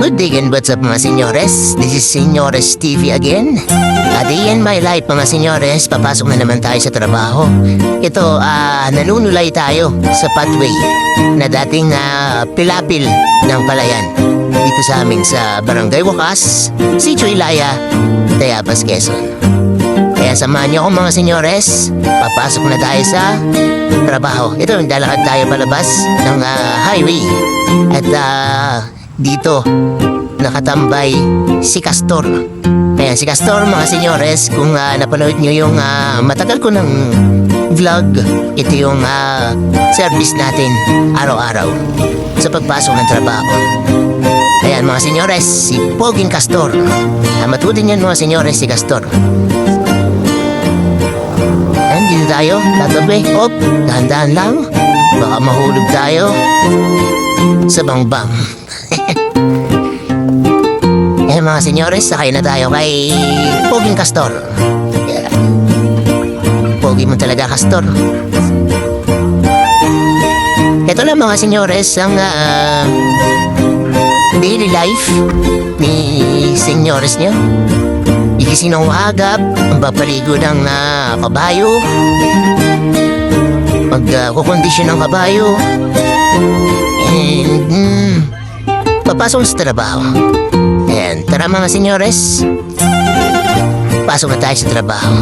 Good day and what's up mga senyores? This is Senyores TV again. A day in my life mga senyores, papasok na naman tayo sa trabaho. Ito, nanunulay tayo sa pathway na dating pilapil ng palayan. Dito sa amin sa Barangay Wakas, Sitio Ilaya, Tayabas, Quezon. Kaya samahan niyo ako mga senyores, papasok na tayo sa trabaho. Ito, lalakad tayo palabas ng highway. At dito, nakatambay si Castor. Kaya si Castor mga senyores, kung napanood niyo yung matagal ko ng vlog, ito yung service natin araw-araw sa pagpasok ng trabaho. Ayan mga senyores, si Poging Castor. Matutin yan mga senyores, si Castor. Ayan, dito tayo, tatabi. Op, dahan-dahan lang. Baka mahulog tayo sa bangbang. Eh mga senyores, sakay na tayo kay Poging Castor. Yeah. Pogi mo talaga, Castor. Ito lang mga senyores ang daily life ni senyores nyo. Igising ng uagap, ang papaligo ng kabayo, magkukondisyon ng kabayo, and papasok sa trabaho. Ayan, tara mga senyores, pasok na tayo sa trabaho.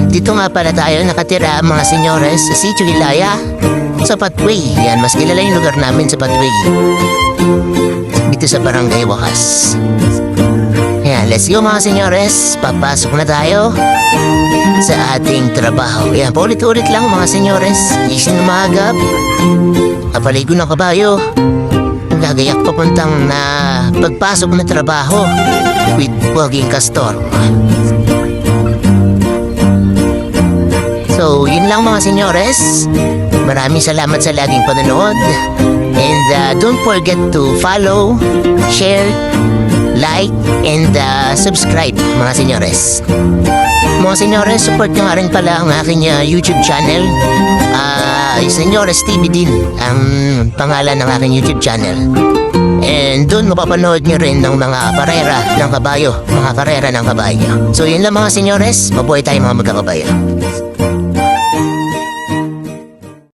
Dito nga pala tayo nakatira mga senyores sa Sitio Ilaya, sa Pathway. Yan, mas kilala yung lugar namin sa Pathway, dito sa Barangay Wakas. Ayan, let's go mga senyores, papasok na tayo sa ating trabaho. Ayan, paulit-ulit lang mga senyores. Gising na maagap, kapaligo ng kabayo, gagayak papuntang na pagpasok na trabaho with Poging Castor. So, yun lang mga senyores. Maraming salamat sa laging panonood. And don't forget to follow, share, like, and subscribe mga senyores. Mga senyores, support nyo nga rin pala ang aking YouTube channel. Senyores TV din ang pangalan ng aking YouTube channel. And doon mapapanood nyo rin ng mga karera ng kabayo, mga karera ng kabayo. So yun lang mga senyores, mabuhay tayo mga magkakabayo.